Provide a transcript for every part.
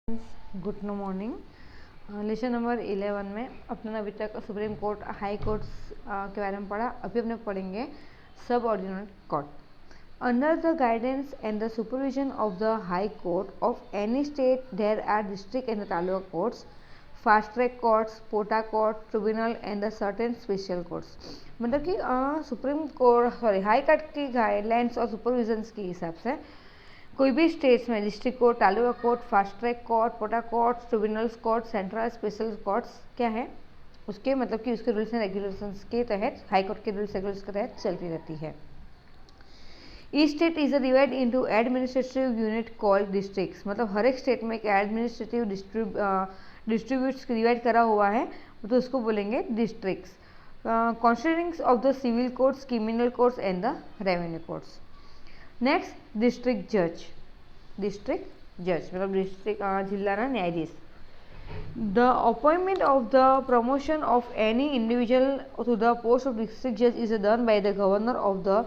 Good morning. Lesson number 11 में अपने अभी तक सुप्रीम कोर्ट, हाई कोर्ट्स के बारे में पढ़ा। अभी अपने पढ़ेंगे subordinate court. Under the guidance and the supervision of the high court of any state there are district and taluka courts, fast track courts, POTA court, tribunal and the certain special courts. मतलब कि supreme court high court की guidelines और supervision के हिसाब से कोई भी states में district court, taluka court, fast track court, POTA court, tribunals court, central special courts क्या है उसके मतलब कि उसके रूल्स एंड रेगुलेशंस के तहत, हाई कोर्ट के रूल्स रेगुलेशंस के तहत चलती रहती है। Each state is divide into administrative unit called districts. मतलब हर एक स्टेट में एक एडमिनिस्ट्रेटिव डिस्ट्रीब्यूट्स डिवाइड करा हुआ है तो उसको बोलेंगे districts. Constituents of the civil courts, criminal courts and the revenue courts. Next district जज। डिस्ट्रिक्ट जज मतलब डिस्ट्रिक्ट जिल्लाना न्यायाधीश। The appointment of the promotion of any individual to the post of district जज is done by the governor of the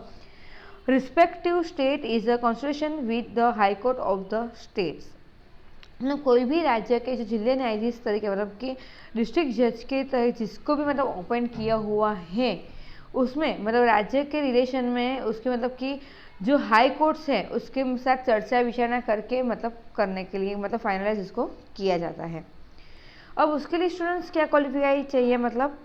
respective state is the constitution with the high court of the states. मतलब कोई भी राज्य के जो जिले न्यायाधीश तरीके मतलब कि डिस्ट्रिक्ट जज के तहत जिसको भी मतलब अपॉइंट किया हुआ है उसमें मतलब राज्य के रिलेशन में उसके मतलब कि जो हाई कोर्ट्स है उसके साथ चर्चा विचारणा करके मतलब करने के लिए मतलब फाइनलाइज इसको किया जाता है। अब उसके लिए स्टूडेंट्स क्या क्वालिफाई चाहिए, मतलब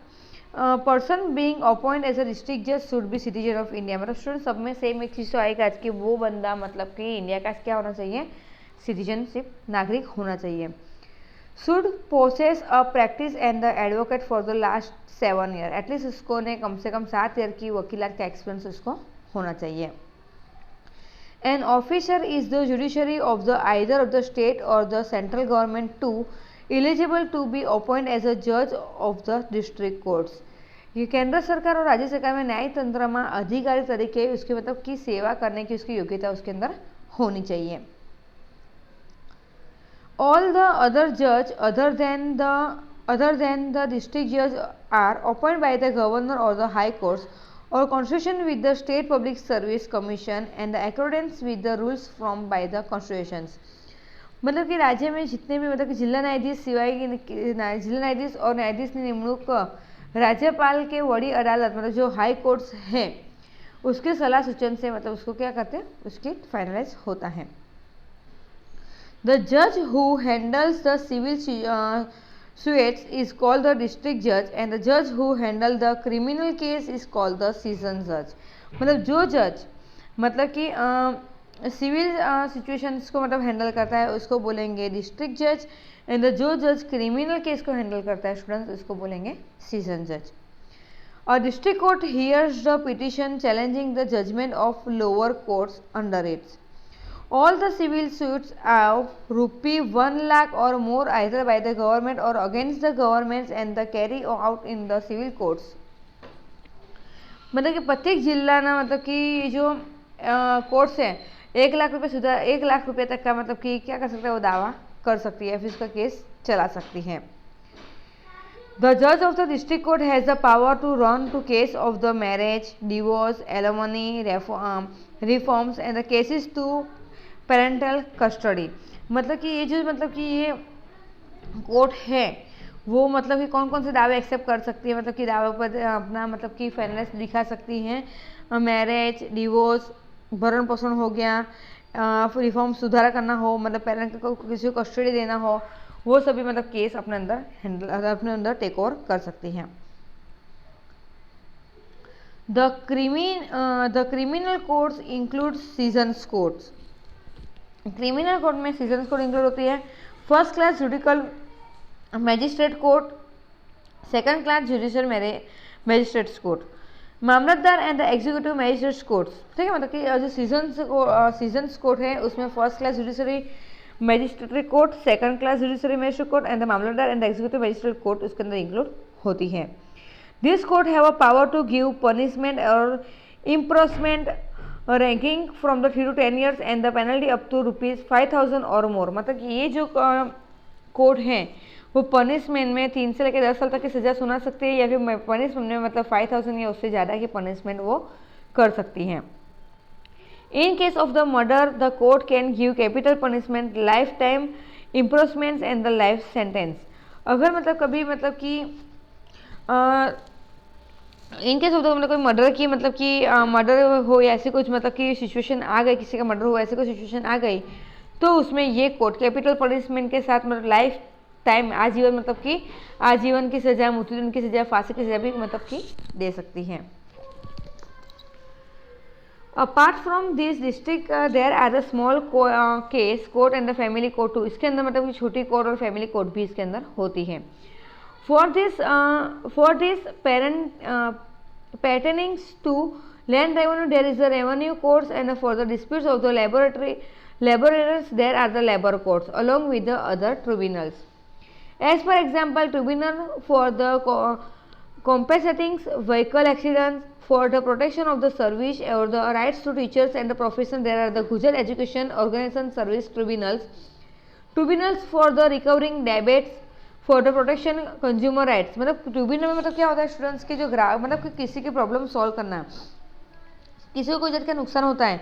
person being appoint as a district जज should be citizen of India. मतलब स्टूडेंट सब में सेम एक चीज़ तो आएगा आज कि वो बंदा मतलब कि इंडिया का क्या होना चाहिए, सिटीजनशिप, नागरिक होना चाहिए। Should possess a practice and the advocate for the last 7 year. At least उसको ने कम से कम 7 ईयर की वकीलात का एक्सपीरियंस उसको होना चाहिए। An officer is the judiciary of the either of the state or the central government to eligible to be appointed as a judge of the district courts। ये केंद्र सरकार और राज्य सरकार में न्याय तंत्र में अधिकारी तरीके उसके मतलब की सेवा करने की उसकी योग्यता उसके अंदर होनी चाहिए। All the other judge other than the district judge are appointed by the governor or the high courts or constitution with the state public service commission and the accordance with the rules from by the constitutions। मतलब कि राज्य में जितने भी मतलब कि जिला न्यायाधीश सिवाय जिला न्यायाधीश और न्यायाधीश की निमणूक राज्यपाल के वड़ी अदालत मतलब जो हाई कोर्ट्स हैं उसके सलाह सूचन से मतलब उसको क्या करते हैं, उसकी फाइनलाइज होता है। द जज who handles the civil suits is called the district judge and the judge who handle the criminal case is called the season judge। मतलब जो जज मतलब कि सिविल सिचुएशंस को मतलब हैंडल करता है उसको बोलेंगे डिस्ट्रिक्ट जज एंड जो जज क्रिमिनल केस को हैंडल करता है स्टूडेंट्स उसको बोलेंगे सीजन जज। और district court hears the petition challenging the judgment of lower courts under its. All the civil suits of ₹1 lakh or more either by the government or against the governments and the carry out in the civil courts। मतलब कि प्रत्येक जिला ना मतलब कि जो courts हैं 1 लाख रुपये सुधा 1 लाख रुपये तक का मतलब कि क्या कर सकता है वो दावा कर सकती है, फिर उसका केस चला सकती है। The judge of the district court has the power to run to case of the marriage, divorce, alimony, reforms and the cases to parental custody. मतलब कि ये जो मतलब कि ये कोर्ट है वो मतलब कि कौन कौन से दावे एक्सेप्ट कर सकती है, मतलब कि दावे पर अपना मतलब कि फाइनेंस दिखा सकती हैं, मैरिज, डिवोर्स, भरण पोषण हो गया, रिफॉर्म सुधारा करना हो, मतलब पेरेंट को किसी को कस्टडी देना हो, वो सभी मतलब केस अपने अंदर हैंडल अपने अंदर टेक ओवर कर सकती हैं। The criminal courts include sessions courts. Criminal court में सीजन्स कोर्ट इंक्लूड होती है first class judicial magistrate court, second class judicial magistrates court, mamlatdar and the executive magistrates courts. ठीक है, मतलब कि जो सीजन्स कोर्ट है उसमें first class judiciary magistrate court, second class judiciary magistrate court and the mamlatdar and the executive magistrate court उसके अंदर include होती है। This court have a power to give punishment और imprisonment ranking from the 3 to 10 years and the penalty up to ₹5,000 or मोर। मतलब कि ये जो court हैं वो पनिशमेंट में 3 से लेकर 10 साल तक की सजा सुना सकती है या फिर पनिशमेंट में मतलब 5,000 या उससे ज़्यादा की पनिशमेंट वो कर सकती हैं। In case of the murder the court can give capital punishment life time imprisonments and the life sentence. अगर मतलब कभी मतलब कि इनकेस होता है मतलब कोई मर्डर की मतलब कि मर्डर हो या ऐसी कुछ मतलब कि सिचुएशन आ गई, किसी का मर्डर हो ऐसी कोई सिचुएशन आ गई, तो उसमें ये कोर्ट कैपिटल पनिशमेंट के साथ मतलब लाइफ टाइम आजीवन मतलब कि आजीवन की सजा, मृत्युदंड की सजा, फांसी की सजा भी मतलब कि दे सकती है। Apart from this district there are the small case court and the family court too. इसके अंदर मतलब कि छोटी कोर्ट और फैमिली कोर्ट भी इसके अंदर होती है। For this pertaining to land revenue, there is a revenue courts, and for the disputes of the laborers, there are the labor courts along with the other tribunals. As per example, tribunal for the compensating vehicle accidents, for the protection of the service or the rights to teachers and the profession, there are the Gujarat Education Organization Service Tribunals. Tribunals for the recovering debts, for the protection consumer rights. मतलब tribunal में मतलब क्या होता है, students के जो ग्राहक मतलब कि किसी की प्रॉब्लम सॉल्व करना, किसी को कोई जगह का नुकसान होता है,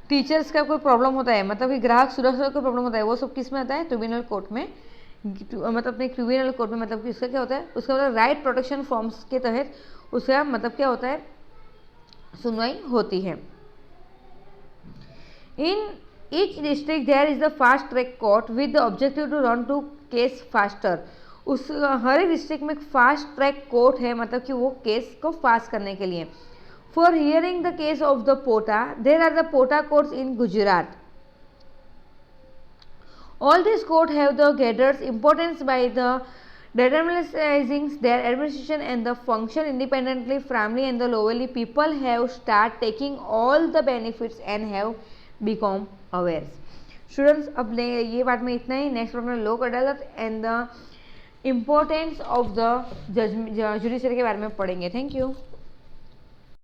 टीचर्स का कोई प्रॉब्लम होता है, मतलब कि ग्राहक सुरक्षा का प्रॉब्लम होता है, वो सब किस में आता है, ट्रिब्यूनल कोर्ट में। मतलब अपने ट्रिब्यूनल कोर्ट में मतलब कि उसका क्या होता है, उसका मतलब राइट प्रोटेक्शन फॉर्म्स के तहत उसका मतलब क्या होता है, सुनवाई होती है। In each district there is the fast track court with the objective to run to case faster. उस हर एक डिस्ट्रिक्ट में फास्ट ट्रैक कोर्ट है, मतलब कि वो केस को फास्ट करने के लिए। For hearing the case of the POTA there are the POTA courts in Gujarat. All this court have the gathers importance by the determining their administration and the function independently, family and the lowly people have start taking all the benefits and have become aware। Students अब ये part में इतना ही। Next part में लोक अदालत and the importance of the judiciary के बारे में पढ़ेंगे। Thank you.